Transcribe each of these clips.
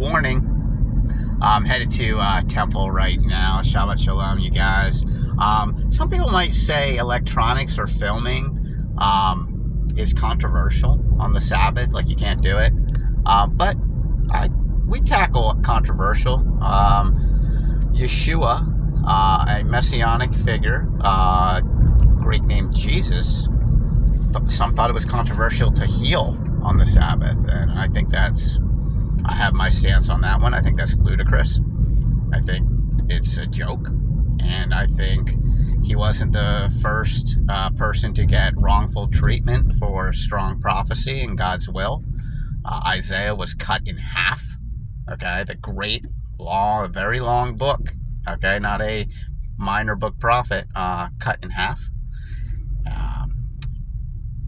warning. I'm headed to Temple right now. Shabbat Shalom, you guys. Some people might say electronics or filming is controversial on the Sabbath, like you can't do it. But we tackle controversial. Yeshua, a messianic figure, Greek name Jesus, some thought it was controversial to heal on the Sabbath, and I think I have my stance on that one. I think that's ludicrous. I think it's a joke, and I think he wasn't the first person to get wrongful treatment for strong prophecy and God's will. Isaiah was cut in half, okay? The great, long, very long book, okay? Not a minor book prophet, cut in half.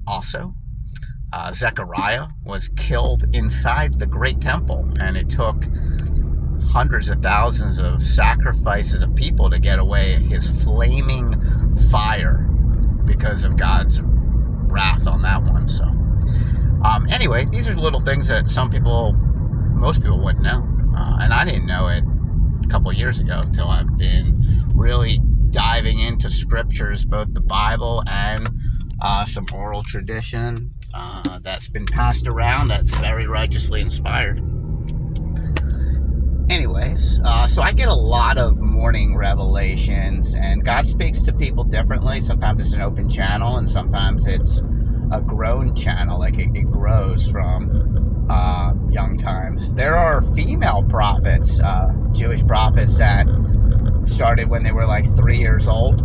Also, Zechariah was killed inside the great temple, and it took hundreds of thousands of sacrifices of people to get away his flaming fire because of God's wrath on that one. So anyway, these are little things that most people wouldn't know, and I didn't know it a couple of years ago until I've been really diving into scriptures, both the Bible and some oral tradition that's been passed around that's very righteously inspired. Anyways, so I get a lot of morning revelations, and God speaks to people differently. Sometimes it's an open channel, and sometimes it's a grown channel, like it grows from young times. There are female prophets, Jewish prophets that started when they were like 3 years old.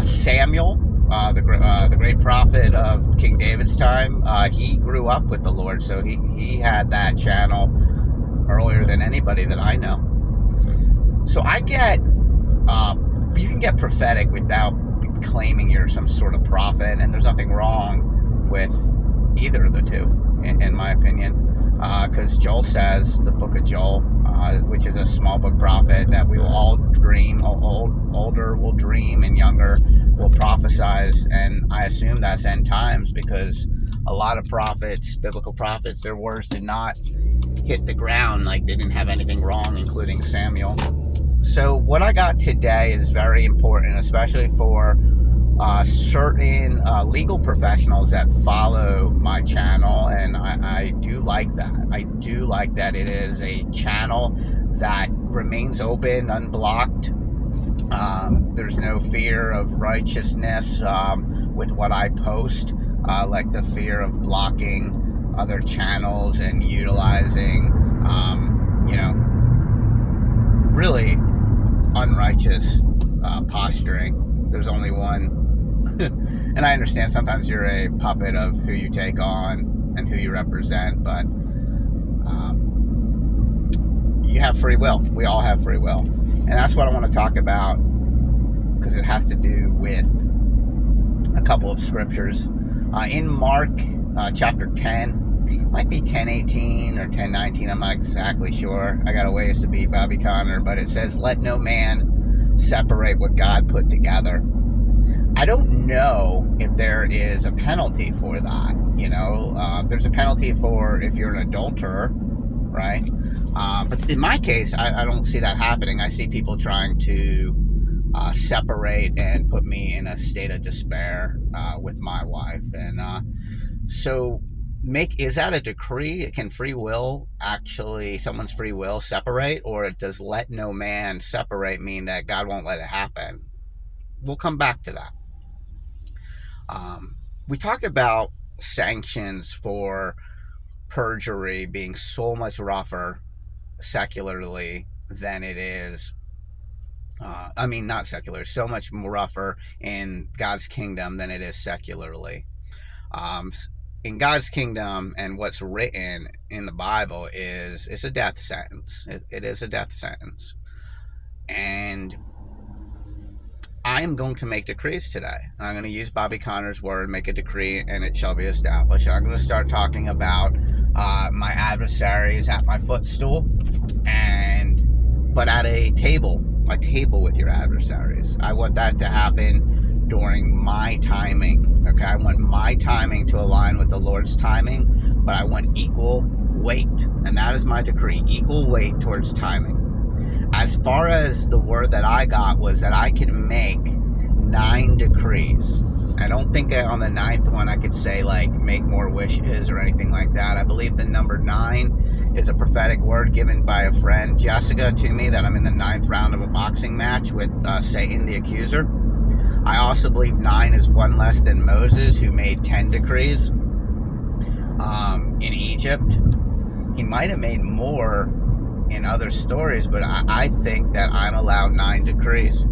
Samuel, the great prophet of King David's time, he grew up with the Lord, so he had that channel earlier than anybody that I know. So you can get prophetic without claiming you're some sort of prophet, and there's nothing wrong with either of the two, in my opinion, because Joel says, the book of Joel, which is a small book prophet, that we will all dream, older will dream and younger will prophesize, and I assume that's end times, because a lot of prophets, biblical prophets, their words did not hit the ground, like they didn't have anything wrong, including Samuel. So what I got today is very important, especially for certain legal professionals that follow my channel, and I do like that. I do like that it is a channel that remains open, unblocked. There's no fear of righteousness with what I post, like the fear of blocking other channels and utilizing, really unrighteous posturing. There's only one. And I understand sometimes you're a puppet of who you take on and who you represent, but you have free will. We all have free will. And that's what I want to talk about, because it has to do with a couple of scriptures. In Mark chapter 10, it might be 10:18 or 10:19, I'm not exactly sure. I got a ways to beat Bobby Conner, but it says, "Let no man separate what God put together." I don't know if there is a penalty for that. There's a penalty for if you're an adulterer, right? But in my case, I don't see that happening. I see people trying to separate and put me in a state of despair with my wife. And so is that a decree? Can free will actually, someone's free will separate? Or does let no man separate mean that God won't let it happen? We'll come back to that. We talked about sanctions for perjury being so much rougher secularly than it is, not secular, so much more rougher in God's kingdom than it is secularly. In God's kingdom, and what's written in the Bible it's a death sentence. It is a death sentence. And I am going to make decrees today. I'm going to use Bobby Conner's word, make a decree, and it shall be established. I'm going to start talking about my adversaries at my footstool, but at a table with your adversaries. I want that to happen during my timing. Okay, I want my timing to align with the Lord's timing, but I want equal weight, and that is my decree, equal weight towards timing. As far as the word that I got was that I can make 9 decrees. I don't think on the 9th one I could say like make more wishes or anything like that. I believe the number 9 is a prophetic word given by a friend, Jessica, to me, that I'm in the 9th round of a boxing match with Satan the accuser. I also believe 9 is one less than Moses, who made 10 decrees in Egypt. He might have made more in other stories, but I think that I'm allowed 9 decrees.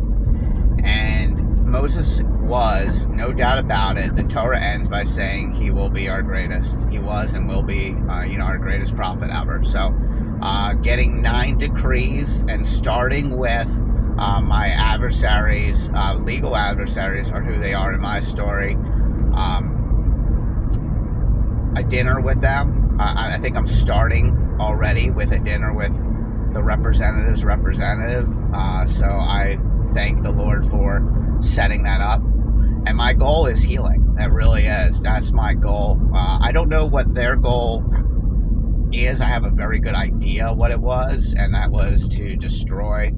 And Moses was, no doubt about it, the Torah ends by saying he will be our greatest. He was and will be, our greatest prophet ever. So getting 9 decrees and starting with my adversaries, legal adversaries are who they are in my story. A dinner with them. I think I'm starting already with a dinner with the representative's representative. So I thank the Lord for setting that up. And my goal is healing. That really is. That's my goal. I don't know what their goal is. I have a very good idea what it was, and that was to destroy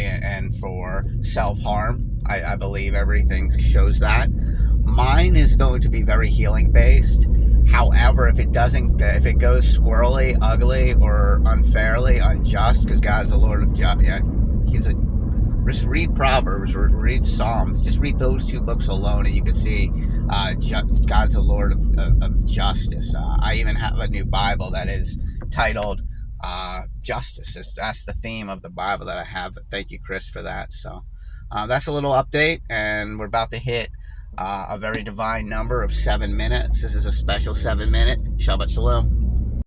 and for self-harm. I believe everything shows that. Mine is going to be very healing based. However, if it goes squirrely, ugly, or unfairly unjust, because God's the Lord of justice, just read Proverbs, read Psalms, just read those 2 books alone, and you can see God's the Lord of justice. I even have a new Bible that is titled Justice. That's the theme of the Bible that I have. Thank you, Chris, for that. So that's a little update, and we're about to hit a very divine number of 7 minutes. This is a special 7 minute. Shabbat Shalom.